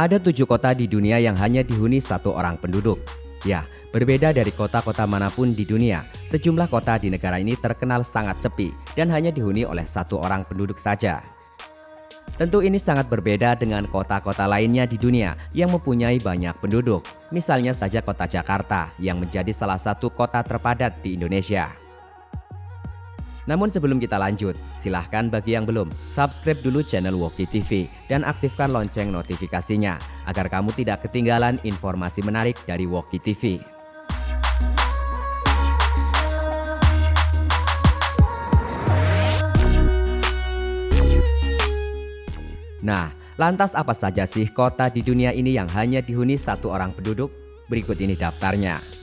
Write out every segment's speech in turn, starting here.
Ada 7 kota di dunia yang hanya dihuni satu orang penduduk. Ya, berbeda dari kota-kota manapun di dunia, sejumlah kota di negara ini terkenal sangat sepi dan hanya dihuni oleh satu orang penduduk saja. Tentu ini sangat berbeda dengan kota-kota lainnya di dunia yang mempunyai banyak penduduk. Misalnya saja kota Jakarta yang menjadi salah satu kota terpadat di Indonesia. Namun sebelum kita lanjut, silahkan bagi yang belum, subscribe dulu channel Woki TV dan aktifkan lonceng notifikasinya agar kamu tidak ketinggalan informasi menarik dari Woki TV. Nah, lantas apa saja sih kota di dunia ini yang hanya dihuni satu orang penduduk? Berikut ini daftarnya.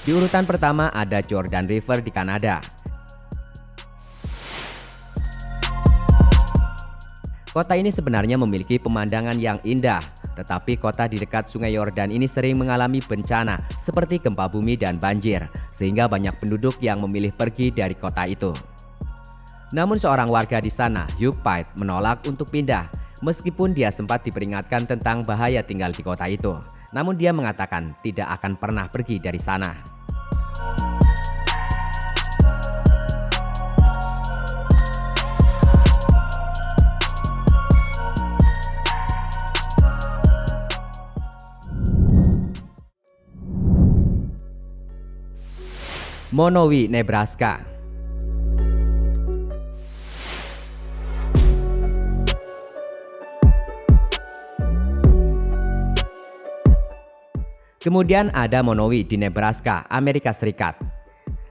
Di urutan pertama ada Jordan River di Kanada. Kota ini sebenarnya memiliki pemandangan yang indah, tetapi kota di dekat Sungai Yordan ini sering mengalami bencana seperti gempa bumi dan banjir, sehingga banyak penduduk yang memilih pergi dari kota itu. Namun seorang warga di sana, Hugh Pitt, menolak untuk pindah, meskipun dia sempat diperingatkan tentang bahaya tinggal di kota itu. Namun dia mengatakan tidak akan pernah pergi dari sana. Monowi, Nebraska. Kemudian ada Monowi di Nebraska, Amerika Serikat.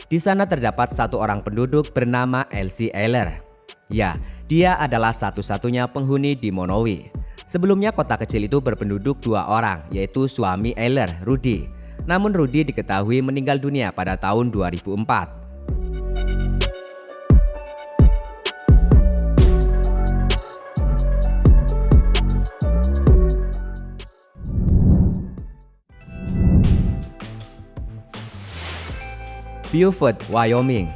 Di sana terdapat satu orang penduduk bernama Elsie Ayler. Ya, dia adalah satu-satunya penghuni di Monowi. Sebelumnya kota kecil itu berpenduduk 2 orang, yaitu suami Ayler, Rudy. Namun Rudy diketahui meninggal dunia pada tahun 2004. Beaufort, Wyoming.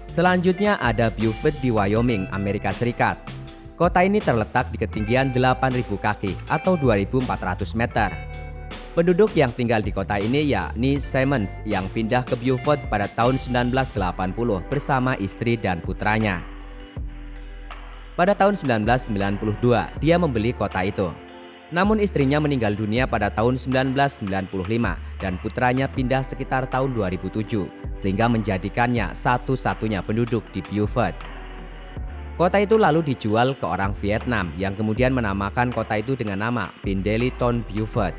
Selanjutnya ada Beaufort di Wyoming, Amerika Serikat. Kota ini terletak di ketinggian 8.000 kaki atau 2.400 meter. Penduduk yang tinggal di kota ini yakni Simmons yang pindah ke Beaufort pada tahun 1980 bersama istri dan putranya. Pada tahun 1992, dia membeli kota itu. Namun istrinya meninggal dunia pada tahun 1995 dan putranya pindah sekitar tahun 2007 sehingga menjadikannya satu-satunya penduduk di Beaufort. Kota itu lalu dijual ke orang Vietnam yang kemudian menamakan kota itu dengan nama Pindeliton Beaufort.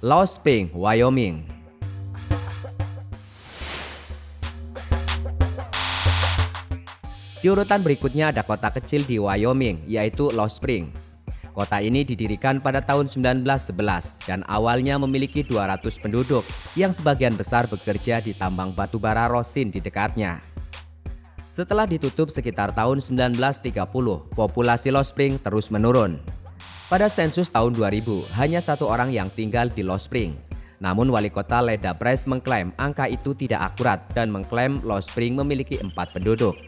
Lost Springs, Wyoming. Di urutan berikutnya ada kota kecil di Wyoming, yaitu Lost Springs. Kota ini didirikan pada tahun 1911 dan awalnya memiliki 200 penduduk yang sebagian besar bekerja di tambang batu bara Rosin di dekatnya. Setelah ditutup sekitar tahun 1930, populasi Lost Springs terus menurun. Pada sensus tahun 2000, hanya 1 orang yang tinggal di Lost Springs. Namun wali kota Leda Price mengklaim angka itu tidak akurat dan mengklaim Lost Springs memiliki 4 penduduk.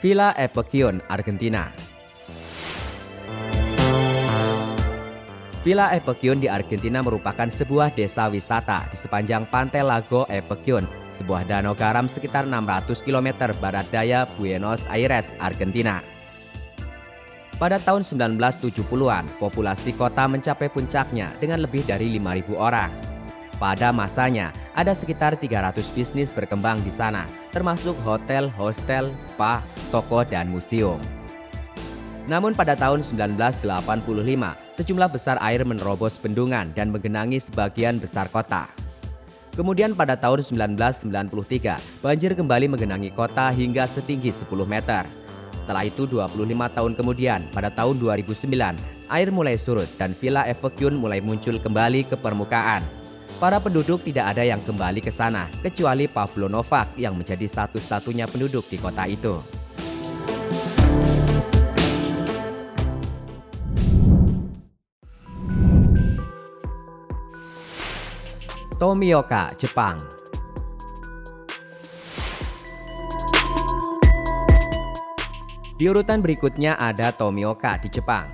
Villa Epecchio, Argentina. Villa Epecchio di Argentina merupakan sebuah desa wisata di sepanjang pantai Lago Epecchio, sebuah danau garam sekitar 600 km barat daya Buenos Aires, Argentina. Pada tahun 1970-an, populasi kota mencapai puncaknya dengan lebih dari 5.000 orang. Pada masanya, ada sekitar 300 bisnis berkembang di sana, termasuk hotel, hostel, spa, toko, dan museum. Namun pada tahun 1985, sejumlah besar air menerobos bendungan dan menggenangi sebagian besar kota. Kemudian pada tahun 1993, banjir kembali menggenangi kota hingga setinggi 10 meter. Setelah itu 25 tahun kemudian, pada tahun 2009, air mulai surut dan Villa Evekyun mulai muncul kembali ke permukaan. Para penduduk tidak ada yang kembali ke sana, kecuali Pavlo Novak yang menjadi satu-satunya penduduk di kota itu. Tomioka, Jepang. Di urutan berikutnya ada Tomioka di Jepang.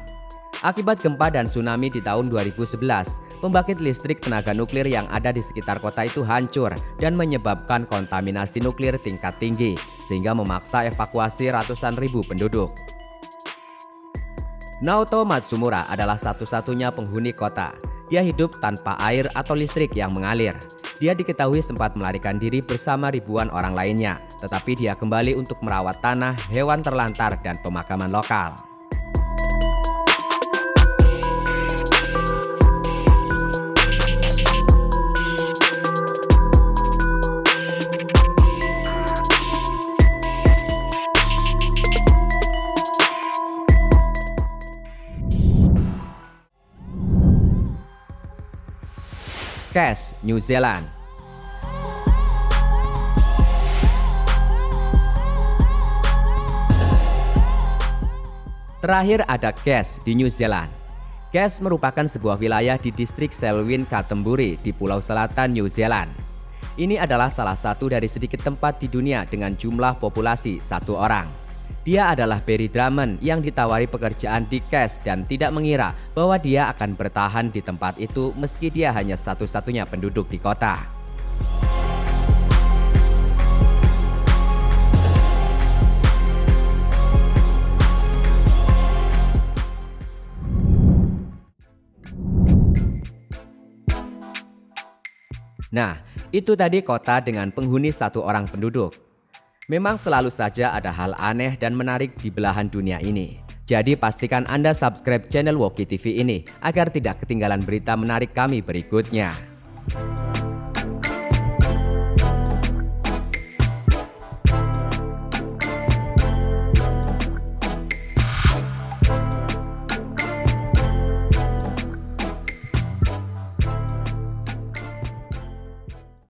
Akibat gempa dan tsunami di tahun 2011, pembangkit listrik tenaga nuklir yang ada di sekitar kota itu hancur dan menyebabkan kontaminasi nuklir tingkat tinggi, sehingga memaksa evakuasi ratusan ribu penduduk. Naoto Matsumura adalah satu-satunya penghuni kota. Dia hidup tanpa air atau listrik yang mengalir. Dia diketahui sempat melarikan diri bersama ribuan orang lainnya, tetapi dia kembali untuk merawat tanah, hewan terlantar, dan pemakaman lokal. Cairns, New Zealand. Terakhir ada Cairns di New Zealand. Cairns merupakan sebuah wilayah di distrik Selwyn Katemburi di Pulau Selatan New Zealand. Ini adalah salah satu dari sedikit tempat di dunia dengan jumlah populasi 1 orang. Dia adalah Barry Drummond yang ditawari pekerjaan di Cairns dan tidak mengira bahwa dia akan bertahan di tempat itu meski dia hanya satu-satunya penduduk di kota. Nah, itu tadi kota dengan penghuni 1 orang penduduk. Memang selalu saja ada hal aneh dan menarik di belahan dunia ini. Jadi pastikan Anda subscribe channel Woki TV ini agar tidak ketinggalan berita menarik kami berikutnya.